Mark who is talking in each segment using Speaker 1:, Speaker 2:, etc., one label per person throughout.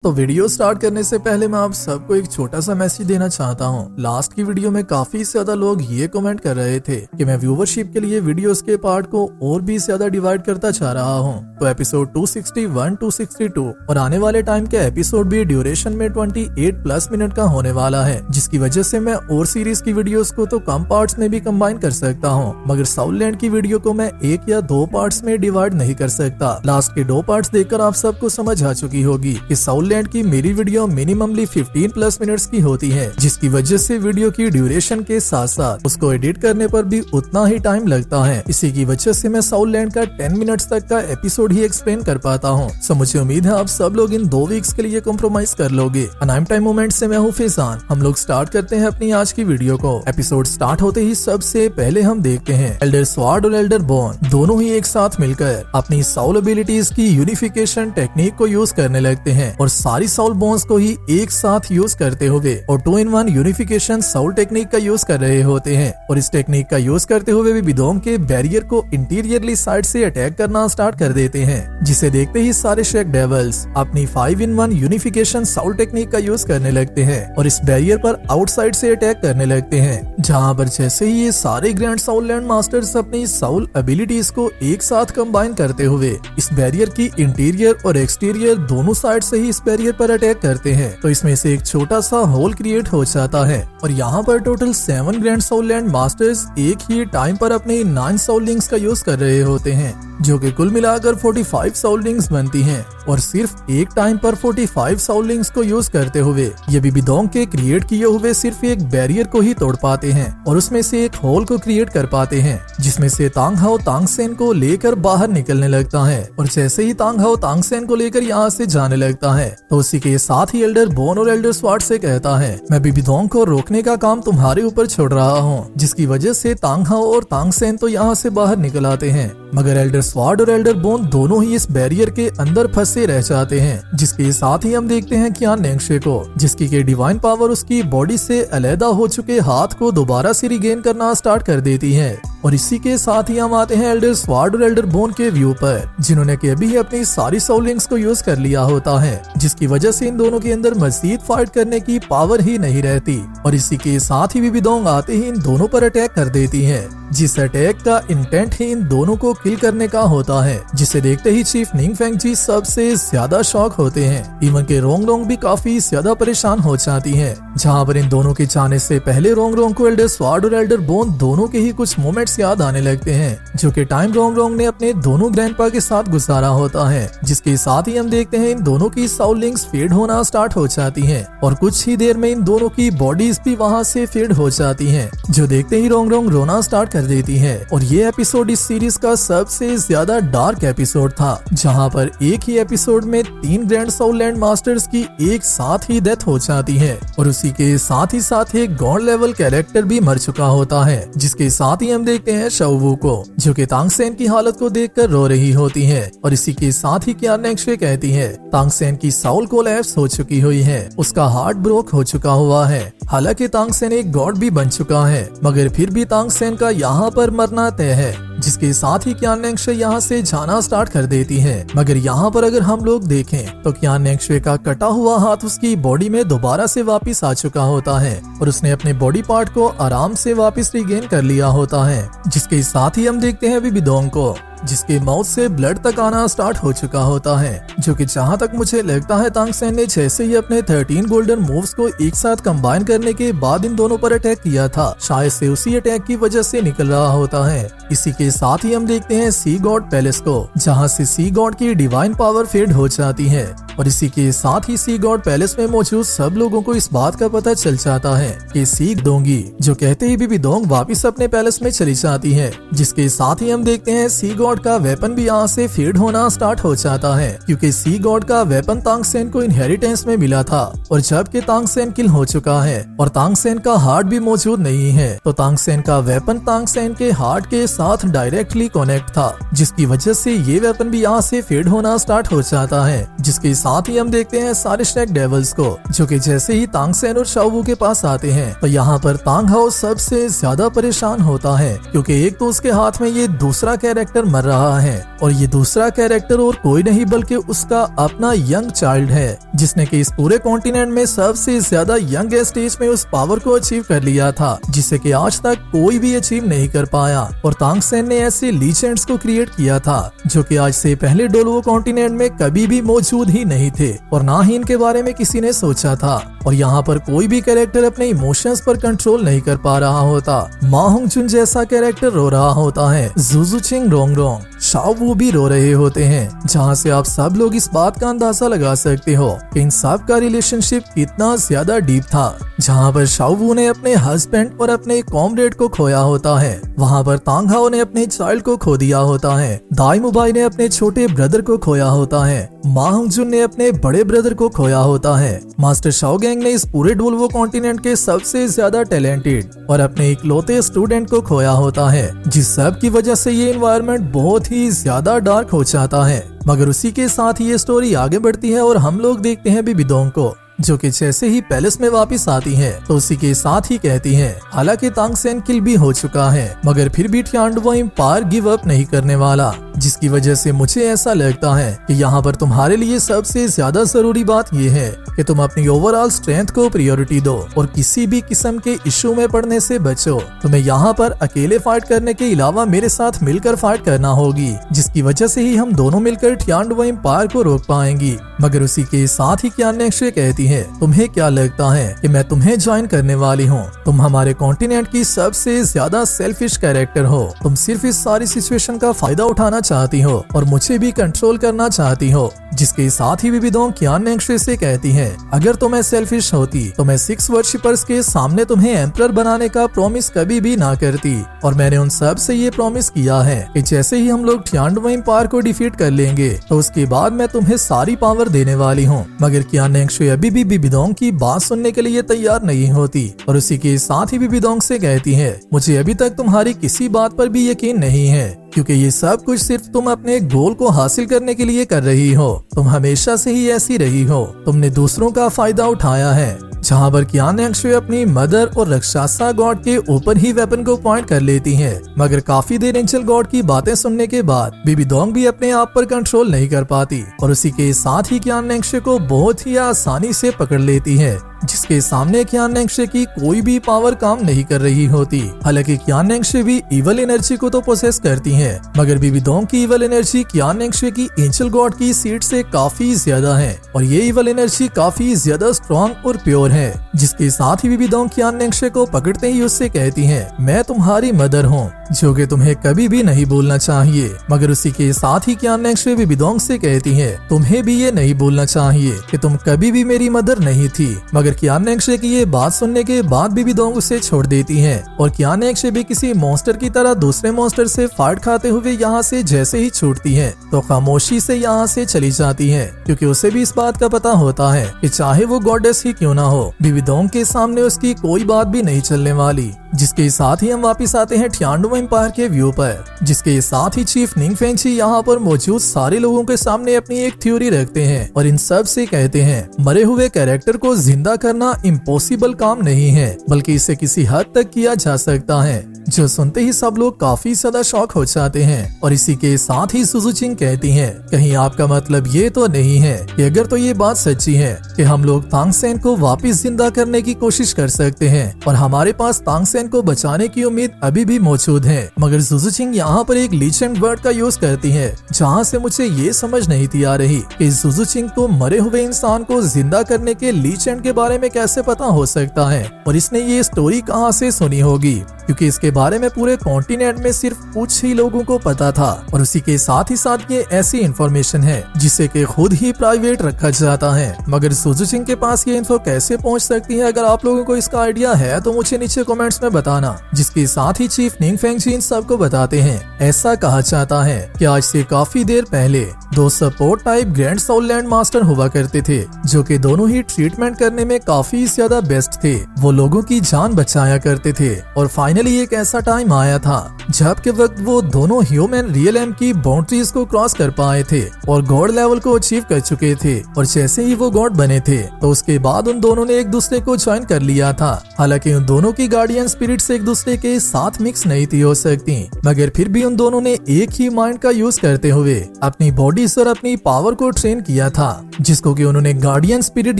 Speaker 1: तो video start करने से पहले मैं आप सबको एक छोटा सा मैसेज देना चाहता हूँ। लास्ट की वीडियो में काफी ज्यादा लोग ये कमेंट कर रहे थे कि मैं व्यूवरशिप के लिए वीडियोस के पार्ट को और भी ज्यादा डिवाइड करता चाह रहा हूँ। तो एपिसोड 261, 262 और आने वाले टाइम के एपिसोड भी ड्यूरेशन में 28+ मिनट का होने वाला है, जिसकी वजह से मैं और सीरीज की वीडियोस को तो कम पार्ट्स में भी कंबाइन कर सकता हूँ, मगर साउथलैंड की वीडियो को मैं 1 या 2 पार्ट्स में डिवाइड नहीं कर सकता। लास्ट के 2 पार्ट्स देखकर आप सबको समझ आ चुकी होगी कि साउथलैंड की मेरी वीडियो मिनिममली 15+ मिनट्स की होती है, जिसकी वजह से वीडियो की ड्यूरेशन के साथ साथ उसको एडिट करने पर भी उतना ही टाइम लगता है। इसी की वजह से मैं साउथलैंड का 10 मिनट्स तक का एपिसोड ही एक्सप्लेन कर पाता हूँ। सो मुझे उम्मीद है आप सब लोग इन 2 वीक्स के लिए कॉम्प्रोमाइज कर लोगे। अनाइम टाइम मोमेंट से मैं हूँ फैजान। हम लोग स्टार्ट करते हैं अपनी आज की वीडियो को। एपिसोड स्टार्ट होते ही सबसे पहले हम देखते हैं एल्डर स्वॉर्ड और एल्डर बोन दोनों ही एक साथ मिलकर अपनी साउल एबिलिटीज की यूनिफिकेशन टेक्निक को यूज करने लगते हैं और सारी साउल बोन्स को ही एक साथ यूज करते हुए और 2-in-1 यूनिफिकेशन साउल टेक्निक का यूज कर रहे होते हैं। और इस टेक्निक का यूज करते हुए भी विदोम के बैरियर को इंटीरियरली साइड से अटैक करना स्टार्ट कर देते हैं, जिसे देखते ही सारे शेक डेविल्स अपनी 5-in-1 यूनिफिकेशन साउल टेक्निक का यूज करने लगते हैं और इस बैरियर पर आउटसाइड से अटैक करने लगते हैं। जहाँ पर जैसे ही ये सारे ग्रैंड साउललैंड मास्टर्स अपनी साउल एबिलिटीज को एक साथ कंबाइन करते हुए इस बैरियर की इंटीरियर और एक्सटीरियर दोनों साइड से ही इस बैरियर पर अटैक करते हैं, तो इसमें से एक छोटा सा होल क्रिएट हो जाता है। और यहाँ पर टोटल 7 ग्रैंड साउललैंड मास्टर्स एक ही टाइम पर अपने 9 साउल लिंक्स का यूज कर रहे होते हैं, जो कि कुल मिलाकर 45 साउल लिंक्स बनती हैं। और सिर्फ एक टाइम पर 45 साउल लिंक्स को यूज करते हुए ये बिबिदोंग के क्रिएट किए हुए सिर्फ एक बैरियर को ही तोड़ पाते हैं और उसमें से एक होल को क्रिएट कर पाते हैं, जिसमें से तांग हाओ तांग सेन को लेकर बाहर निकलने लगता है। और जैसे ही तांग हाओ तांग सेन को लेकर यहाँ से जाने लगता है तो उसी के साथ ही एल्डर बोन और एल्डर स्वॉर्ड से कहता है, मैं बिबिदोंग को रोकने का काम तुम्हारे ऊपर छोड़ रहा हूँ, जिसकी वजह से तांग हाओ और तांग सेन तो यहाँ से बाहर निकल आते हैं, मगर एल्डर स्वॉर्ड और एल्डर बोन दोनों ही इस बैरियर के अंदर फंसे रह जाते हैं। जिसके साथ ही हम देखते हैं कियान नेंगशे को, जिसकी के डिवाइन पावर उसकी बॉडी से अलग हो चुके हाथ को दोबारा से रिगेन करना स्टार्ट कर देती है। और इसी के साथ ही हम आते हैं एल्डर स्वॉर्ड और एल्डर बोन के व्यू पर, जिन्होंने कि अभी अपनी सारी साउल लिंक्स को यूज कर लिया होता है, जिसकी वजह से इन दोनों के अंदर मजीद फाइट करने की पावर ही नहीं रहती। और इसी के साथ ही बिबिदोंग आते ही इन दोनों पर अटैक कर देती है, जिस अटैक का इंटेंट ही इन दोनों को किल करने का होता है, जिसे देखते ही चीफ निंगफेंग जी सबसे ज्यादा शॉक होते हैं। इवन के रोंगरोंग भी काफी ज्यादा परेशान हो जाती है। जहाँ पर इन दोनों के जाने से पहले रोंगरोंग को एल्डर स्वॉर्ड और एल्डर बोन दोनों के ही कुछ मोमेंट्स याद आने लगते हैं, जो कि टाइम रोंगरोंग ने अपने दोनों ग्रैंडपा के साथ गुजारा होता है। जिसके साथ ही हम देखते हैं इन दोनों की साउल लिंक्स फेड होना स्टार्ट हो जाती है और कुछ ही देर में इन दोनों की बॉडीज भी वहाँ से फेड हो जाती है, जो देखते ही रोंगरोंग रोना स्टार्ट कर देती है। और ये एपिसोड इस सीरीज का सबसे ज्यादा डार्क एपिसोड था, जहाँ पर एक ही एपिसोड में 3 ग्रैंड साउललैंड मास्टर्स की एक साथ ही डेथ हो जाती है और उसी के साथ ही एक गॉड लेवल कैरेक्टर भी मर चुका होता है। जिसके साथ ही हम देखते हैं शाओवू को, जो कि तांग सेन की हालत को देखकर रो रही होती है। और इसी के साथ ही कियान नेंगशे कहती है तांग सेन की साउल कोलैप्स हो चुकी हुई है, उसका हार्ट ब्रोक हो चुका हुआ है। हालांकि तांग सेन एक गॉड भी बन चुका है, मगर फिर भी तांग सेन का यहाँ पर मरना तय है। जिसके साथ ही कियान नेंगशे यहाँ से जाना स्टार्ट कर देती है, मगर यहाँ पर अगर हम लोग देखें तो कियान नेंगशे का कटा हुआ हाथ उसकी बॉडी में दोबारा से वापस आ चुका होता है और उसने अपने बॉडी पार्ट को आराम से वापस रिगेन कर लिया होता है। जिसके साथ ही हम देखते हैं बिबिदोंग को, जिसके माउथ से ब्लड तक आना स्टार्ट हो चुका होता है, जो कि जहाँ तक मुझे लगता है तांग सेन ने जैसे ही अपने 13 गोल्डन मूव्स को एक साथ कंबाइन करने के बाद इन दोनों पर अटैक किया था, शायद से उसी अटैक की वजह से निकल रहा होता है। इसी के साथ ही हम देखते हैं सी गॉड पैलेस को, जहाँ से सी गॉड की डिवाइन पावर फेड हो जाती है। और इसी के साथ ही सी गॉड पैलेस में मौजूद सब लोगों को इस बात का पता चल जाता है कि सी दोंगी, जो कहते ही बिबिदोंग वापिस अपने पैलेस में चली जाती है। जिसके साथ ही हम देखते हैं सी गॉड का वेपन भी यहाँ से फेड होना स्टार्ट हो जाता है, क्योंकि सी गॉड का वेपन तांग सेन को इनहेरिटेंस में मिला था। और जबकि तांग सेन किल हो चुका है और तांग सेन का हार्ट भी मौजूद नहीं है, तो तांग सेन का वेपन तांग सेन के हार्ट के साथ डायरेक्टली कनेक्ट था, जिसकी वजह से ये वेपन भी यहाँ से फेड होना स्टार्ट हो जाता है। जिसके साथ ही हम देखते हैं सारे शेक डेविल्स को, जो कि जैसे ही तांग सेन और शाओवू के पास आते हैं तो यहाँ पर तांग हाओ सबसे ज्यादा परेशान होता है, क्योंकि एक तो उसके हाथ में ये दूसरा कैरेक्टर मर रहा है और ये दूसरा कैरेक्टर और कोई नहीं बल्कि उसका अपना यंग चाइल्ड है, जिसने कि इस पूरे कॉन्टिनेंट में सबसे ज्यादा यंग स्टेज में उस पावर को अचीव कर लिया था जिसे कि आज तक कोई भी अचीव नहीं कर पाया। और तांग सेन ने ऐसे लीजेंड्स को क्रिएट किया था जो कि आज से पहले डोलवो कॉन्टिनेंट में कभी भी मौजूद ही नहीं थे और ना ही इनके बारे में किसी ने सोचा था। और यहाँ पर कोई भी कैरेक्टर अपने इमोशंस पर कंट्रोल नहीं कर पा रहा होता। मा होंगजुन जैसा कैरेक्टर रो रहा होता है, जुजुचिंग रोंगरोंग, शाओ वू भी रो रहे होते हैं, जहाँ से आप सब लोग इस बात का अंदाजा लगा सकते हो कि इन सब का रिलेशनशिप कितना ज्यादा डीप था। जहाँ पर शाओ वू ने अपने हस्बैंड और अपने कॉमरेड को खोया होता है, वहाँ पर तांग हाओ ने अपने चाइल्ड को खो दिया होता है, दाई मुबाई ने अपने छोटे ब्रदर को खोया होता है, मा होंगजुन ने अपने बड़े ब्रदर को खोया होता है, मास्टर शाओगैंग ने इस पूरे डोलवो कॉन्टिनेंट के सबसे ज्यादा टैलेंटेड और अपने इकलौते स्टूडेंट को खोया होता है, जिस सब की वजह से ये एनवायरनमेंट बहुत ही ज्यादा डार्क हो जाता है। मगर उसी के साथ ये स्टोरी आगे बढ़ती है और हम लोग देखते हैं बिबिदोंग को, जो कि जैसे ही पैलेस में वापस आती है तो उसी के साथ ही कहती है, हालांकि तांग सेन किल भी हो चुका है मगर फिर भी थियांडवो एम्पायर गिव अप नहीं करने वाला, जिसकी वजह से मुझे ऐसा लगता है कि यहाँ पर तुम्हारे लिए सबसे ज्यादा जरूरी बात यह है कि तुम अपनी ओवरऑल स्ट्रेंथ को प्रायोरिटी दो और किसी भी किस्म के इशू में पड़ने से बचो। तुम्हें यहाँ पर अकेले फाइट करने के अलावा मेरे साथ मिलकर फाइट करना होगी, जिसकी वजह से ही हम दोनों मिलकर थियांडवो एम्पायर को रोक पाएंगी। मगर उसी के साथ ही क्यान नेक्शे कहती है, तुम्हें क्या लगता है कि मैं तुम्हें ज्वाइन करने वाली हूँ? तुम हमारे कॉन्टिनेंट की सबसे ज्यादा सेल्फिश कैरेक्टर हो। तुम सिर्फ इस सारी सिचुएशन का फायदा उठाना चाहती हो और मुझे भी कंट्रोल करना चाहती हो। जिसके साथ ही बिबिदोंग क्यान नेक्शे से कहती है, अगर तुम्हें सेल्फिश होती तो मैं 6 वर्शिपर्स के सामने तुम्हें एम्परर बनाने का प्रॉमिस कभी भी ना करती। और मैंने उन सब से ये प्रॉमिस किया है कि जैसे ही हम लोग थियांडवो एम्पायर को डिफीट कर लेंगे तो उसके बाद मैं तुम्हें सारी पावर देने वाली हूँ। मगर क्यान नेक्शे अभी भी बिबिदोंग की बात सुनने के लिए तैयार नहीं होती और उसी के साथ ही बिबिदोंग से कहती है, मुझे अभी तक तुम्हारी किसी बात पर भी यकीन नहीं है, क्योंकि ये सब कुछ सिर्फ तुम अपने गोल को हासिल करने के लिए कर रही हो। तुम हमेशा से ही ऐसी रही हो, तुमने दूसरों का फायदा उठाया है। जहाँ पर क्यान नेक्शे अपनी मदर और राक्षसा गॉड के ऊपर ही वेपन को पॉइंट कर लेती है, मगर काफी देर एंजल गॉड की बातें सुनने के बाद बिबिदोंग भी अपने आप पर कंट्रोल नहीं कर पाती और उसी के साथ ही क्यान नेक्शे को बहुत ही आसानी से पकड़ लेती है, जिसके सामने क्यान नेक्शे की कोई भी पावर काम नहीं कर रही होती। हालांकि क्यान नेक्शे भी इवल एनर्जी को तो पोसेस करती है, मगर बिबिदोंग की इवल एनर्जी क्यान नेक्शे की एंजल गॉड की सीट से काफी ज्यादा है और ये इवल एनर्जी काफी ज्यादा स्ट्रॉन्ग और प्योर है। जिसके साथ ही बिबिदोंग क्यान नेक्शे को पकड़ते ही उससे कहती है, मैं तुम्हारी मदर हूँ, जो कि तुम्हें कभी भी नहीं भूलना चाहिए। मगर उसी के साथ ही क्यान नेक्शे बिबिदोंग से कहती है, तुम्हें भी ये नहीं भूलना चाहिए कि तुम कभी भी मेरी मदर नहीं थी। मगर क्यान नेक्शे की ये बात सुनने के बाद बिबिदोंग उसे छोड़ देती है और क्यान नेक्शे भी किसी मॉन्स्टर की तरह दूसरे मॉन्स्टर से फाइट खाते हुए यहाँ से जैसे ही छूटती है तो खामोशी से यहाँ से चली जाती है, क्योंकि उसे भी इस बात का पता होता है कि चाहे वो गॉडेस ही क्यों ना हो, बिबिदोंग के सामने उसकी कोई बात भी नहीं चलने वाली। जिसके साथ ही हम वापस आते हैं थियांडवो एम्पायर के व्यू पर, जिसके साथ ही चीफ निंग फेंगची यहाँ पर मौजूद सारे लोगों के सामने अपनी एक थ्योरी रखते हैं और इन सब से कहते हैं, मरे हुए कैरेक्टर को जिंदा करना इम्पॉसिबल काम नहीं है, बल्कि इसे किसी हद तक किया जा सकता है। जो सुनते ही सब लोग काफी ज्यादा शॉक हो जाते हैं और इसी के साथ ही सुजुचिंग कहती हैं, कहीं आपका मतलब ये तो नहीं है कि अगर तो ये बात सच्ची है कि हम लोग तांग सेन को वापस जिंदा करने की कोशिश कर सकते हैं और हमारे पास तांग सेन को बचाने की उम्मीद अभी भी मौजूद है। मगर सुजुचिंग यहाँ पर एक लीजेंड वर्ड का यूज करती है, जहाँ से मुझे ये समझ नहीं थी आ रही कि सुजुचिंग को मरे हुए इंसान को जिंदा करने के लीजेंड के बारे में कैसे पता हो सकता है और इसने ये स्टोरी कहाँ से सुनी होगी, क्योंकि इसके बारे में पूरे कॉन्टिनेंट में सिर्फ कुछ ही लोगों को पता था और उसी के साथ ही साथ ये ऐसी इंफॉर्मेशन है जिसे कि खुद ही प्राइवेट रखा जाता है। मगर सुजुचिंग के पास ये इन्फो कैसे पहुंच सकती है? अगर आप लोगों को इसका आइडिया है तो मुझे नीचे कमेंट्स में बताना। जिसके साथ ही चीफ निंग फेंगची इन सबको बताते हैं, ऐसा कहा जाता है कि आज से काफी देर पहले 2 support type grand south land master हुआ करते थे, जो कि दोनों ही ट्रीटमेंट करने में काफी ज्यादा बेस्ट थे। वो लोगों की जान बचाया करते थे और फाइनली एक ऐसा टाइम आया था जब के वक्त वो दोनों ह्यूमन रियल एम की बाउंड्रीज को क्रॉस कर पाए थे और गॉड लेवल को अचीव कर चुके थे। और जैसे ही वो गॉड बने थे तो उसके बाद उन दोनों ने एक दूसरे को ज्वाइन कर लिया था। हालांकि उन दोनों की गार्डियन स्पिरिट्स एक दूसरे के साथ मिक्स नहीं थी हो सकती, मगर फिर भी उन दोनों ने एक ही माइंड का यूज करते हुए अपनी बॉडीज और अपनी पावर को ट्रेन किया था, जिसको कि उन्होंने गार्डियन स्पिरिट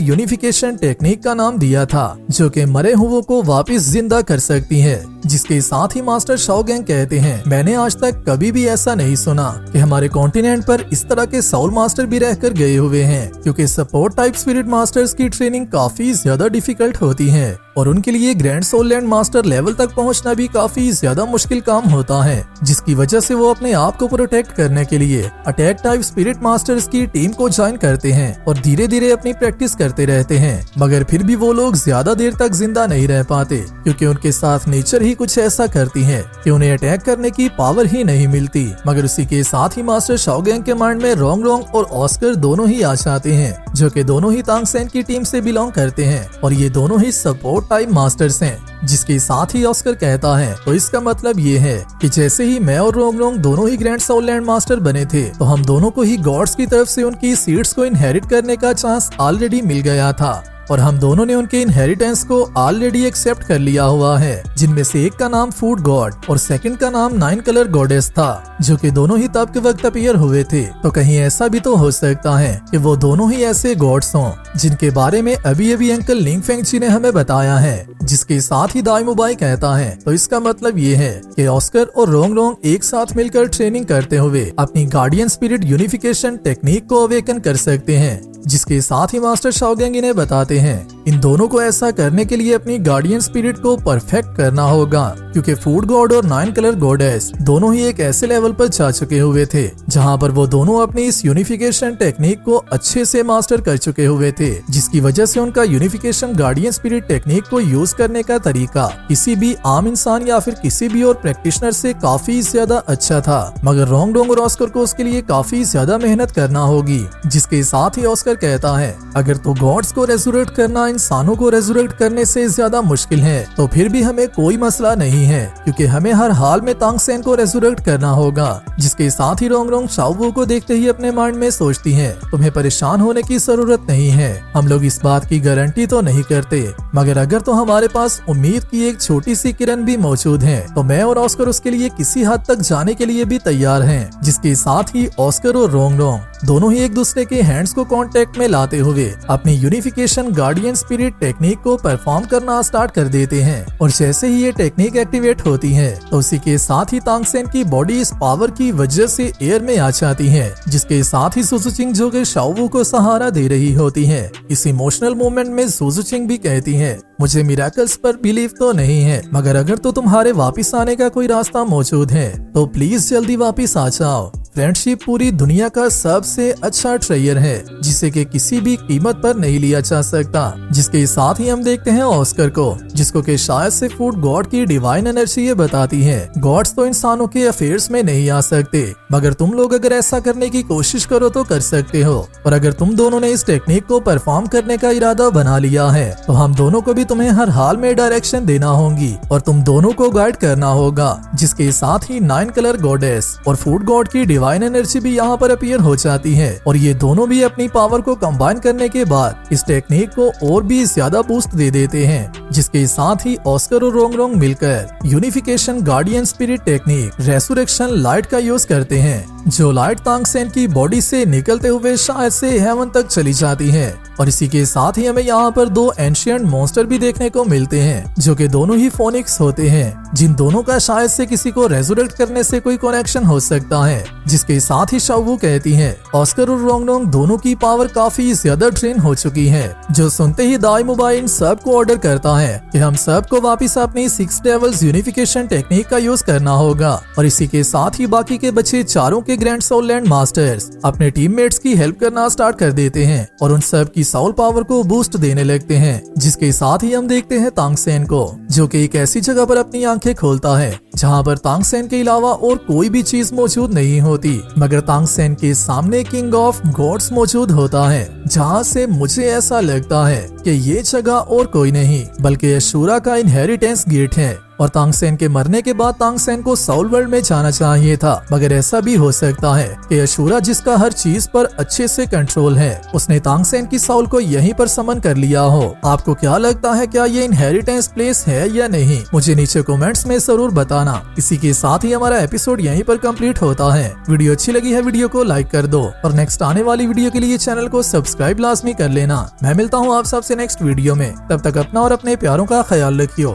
Speaker 1: यूनिफिकेशन टेक्निक का नाम दिया था, जो कि मरे हुओं को वापस जिंदा कर सकती है। जिसके साथ ही मास्टर शाओ गैंग कहते हैं, मैंने आज तक कभी भी ऐसा नहीं सुना कि हमारे कॉन्टिनेंट पर इस तरह के सोल मास्टर भी रहकर गए हुए हैं, क्योंकि सपोर्ट टाइप स्पिरिट मास्टर्स की ट्रेनिंग काफी ज्यादा डिफिकल्ट होती है और उनके लिए grand soul land master level तक पहुंचना भी काफी ज्यादा मुश्किल काम होता है, जिसकी वजह से वो अपने आप को प्रोटेक्ट करने के लिए अटैक टाइप स्पिरिट मास्टर्स की टीम को ज्वाइन करते हैं और धीरे धीरे अपनी प्रैक्टिस करते रहते हैं। मगर फिर भी वो लोग ज्यादा देर तक जिंदा नहीं रह पाते, क्योंकि उनके साथ नेचर ही कुछ ऐसा करती है कि उन्हें अटैक करने की पावर ही नहीं मिलती। मगर उसी के साथ ही मास्टर शाओ गैंग के माइंड में रोंग रोंग और ऑस्कर दोनों ही आ जाते हैं, जो कि दोनों ही तांग सेन की टीम से बिलोंग करते हैं और ये दोनों ही सपोर्ट टाइप मास्टर्स हैं। जिसके साथ ही ऑस्कर कहता है, तो इसका मतलब ये है कि जैसे ही मैं और रोंग रोंग दोनों ही ग्रैंड सोल लैंड मास्टर बने थे, तो हम दोनों को ही गॉड्स की तरफ से उनकी सीड्स को इनहेरिट करने का चांस ऑलरेडी मिल गया था और हम दोनों ने उनके इनहेरिटेंस को ऑलरेडी एक्सेप्ट कर लिया हुआ है, जिनमें से एक का नाम फूड गॉड और सेकंड का नाम 9 कलर गॉडेस था, जो कि दोनों ही तब के वक्त अपीयर हुए थे। तो कहीं ऐसा भी तो हो सकता है कि वो दोनों ही ऐसे गॉड्स हों जिनके बारे में अभी अभी अंकल लिंग फेंग जी ने हमें बताया है। जिसके साथ ही दाई मुबाई कहता है, तो इसका मतलब ये है कि ऑस्कर और रोंग रोंग एक साथ मिलकर ट्रेनिंग करते हुए अपनी गार्डियन स्पिरिट यूनिफिकेशन टेक्निक को अवेकन कर सकते हैं। जिसके साथ ही मास्टर शाओ गैंग इन्हें बताते हैं, इन दोनों को ऐसा करने के लिए अपनी गार्डियन स्पिरिट को परफेक्ट करना होगा, क्योंकि फूड गॉड और 9 कलर गॉडेस दोनों ही एक ऐसे लेवल पर जा चुके हुए थे जहां पर वो दोनों अपनी इस यूनिफिकेशन टेक्निक को अच्छे से मास्टर कर चुके हुए थे, जिसकी वजह से उनका यूनिफिकेशन गार्डियन स्पिरिट टेक्निक को यूज करने का तरीका किसी भी आम इंसान या फिर किसी भी और प्रैक्टिशनर से काफी ज्यादा अच्छा था। मगर रोंग रोंग और ऑस्कर को उसके लिए काफी ज्यादा मेहनत करना होगी। जिसके साथ ही ऑस्कर कहता है, अगर तो गॉड्स को रेजुरेट करना इंसानों को रेजुरेट करने से ज्यादा मुश्किल है, तो फिर भी हमें कोई मसला नहीं है, क्योंकि हमें हर हाल में तांग सेन को रेजुरेट करना होगा। जिसके साथ ही रोंग रोंग शाओ वू को देखते ही अपने माइंड में सोचती है, तुम्हें परेशान होने की जरूरत नहीं है, हम लोग इस बात की गारंटी तो नहीं करते, मगर अगर तो हमारे पास उम्मीद की एक छोटी सी किरण भी मौजूद है, तो मैं और ऑस्कर उसके लिए किसी हद तक जाने के लिए भी तैयार हैं। जिसके साथ ही ऑस्कर और रोंग रोंग दोनों ही एक दूसरे के हैंड्स को कांटेक्ट में लाते हुए अपनी यूनिफिकेशन गार्डियन स्पिरिट टेक्निक को परफॉर्म करना स्टार्ट कर देते हैं। और जैसे ही ये टेक्निक एक्टिवेट होती है, तो उसी के साथ ही तांग सेन की बॉडी इस पावर की वजह से एयर में आ जाती है। जिसके साथ ही सुजुचिंग जो कि शाओ वू को सहारा दे रही होती है। इस इमोशनल मोमेंट में सुजुचिंग भी कहती है, मुझे मिराकल्स पर बिलीव तो नहीं है, मगर अगर तो तुम्हारे वापिस आने का कोई रास्ता मौजूद है, तो प्लीज जल्दी वापिस आ जाओ। फ्रेंडशिप पूरी दुनिया का सबसे अच्छा ट्रेजर है, जिसे कि किसी भी कीमत पर नहीं लिया जा सकता। जिसके साथ ही हम देखते हैं ऑस्कर को, जिसको कि शायद से फूड गॉड की डिवाइन एनर्जी ये बताती है, गॉड्स तो इंसानों के अफेयर्स में नहीं आ सकते, मगर तुम लोग अगर ऐसा करने की कोशिश करो तो कर सकते हो। और अगर तुम दोनों ने इस टेक्निक को परफॉर्म करने का इरादा बना लिया है, तो हम दोनों को भी तुम्हें हर हाल में डायरेक्शन देना होगी और तुम दोनों को गाइड करना होगा। जिसके साथ ही 9 कलर गॉडेस और फूड गॉड की डिवाइन एनर्जी भी यहाँ पर अपीयर हो जाती है, और ये दोनों भी अपनी पावर को कंबाइन करने के बाद इस टेक्निक को और भी ज्यादा बूस्ट दे देते हैं। जिसके साथ ही ऑस्कर और रोंग रोंग मिलकर unification guardian spirit technique resurrection light का यूज करते हैं, जो लाइट तांग सेन की बॉडी से निकलते हुए शायद से हेवन तक चली जाती है। और इसी के साथ ही हमें यहाँ पर 2 एंशिएंट मॉन्स्टर भी देखने को मिलते हैं, जो कि दोनों ही फोनिक्स होते हैं, जिन दोनों का शायद से किसी को रेजुरेक्ट करने से कोई कनेक्शन हो सकता है। जिसके साथ ही शाओ वू कहती है, ऑस्कर और रोंग रोंग दोनों की पावर काफी ज्यादा ट्रेन हो चुकी है। जो सुनते ही दाई मुबाई इन सब को ऑर्डर करता है कि हम सब को वापिस अपनी 6 डेविल्स यूनिफिकेशन टेक्निक का यूज करना होगा। और इसी के साथ ही बाकी के बचे चारों के ग्रैंड सोल लैंड मास्टर्स अपने टीममेट्स की हेल्प करना स्टार्ट कर देते हैं और उन सब की सोल पावर को बूस्ट देने लगते हैं। जिसके साथ ही हम देखते हैं तांग सेन को, जो कि एक ऐसी जगह पर अपनी आंखें खोलता है जहां पर तांग सेन के अलावा और कोई भी चीज मौजूद नहीं होती, मगर तांग सेन के सामने किंग ऑफ गॉड्स मौजूद होता है, जहां से मुझे ऐसा लगता है कि ये जगह और कोई नहीं बल्कि अशूरा का इनहेरिटेंस गेट है। और तांगसेन के मरने के बाद तांगसेन को साउल वर्ल्ड में जाना चाहिए था, मगर ऐसा भी हो सकता है कि अशूरा, जिसका हर चीज पर अच्छे से कंट्रोल है, उसने तांगसेन की साउल को यहीं पर समन कर लिया हो। आपको क्या लगता है, क्या ये इनहेरिटेंस प्लेस है या नहीं? मुझे नीचे कमेंट्स में जरूर बताना। इसी के साथ ही हमारा एपिसोड यहीं पर कंप्लीट होता है। वीडियो अच्छी लगी है, वीडियो को लाइक कर दो और नेक्स्ट आने वाली वीडियो के लिए चैनल को सब्सक्राइब लाजमी कर लेना। मैं मिलता हूँ आप सबसे नेक्स्ट वीडियो में। तब तक अपना और अपने प्यारों का ख्याल रखियो।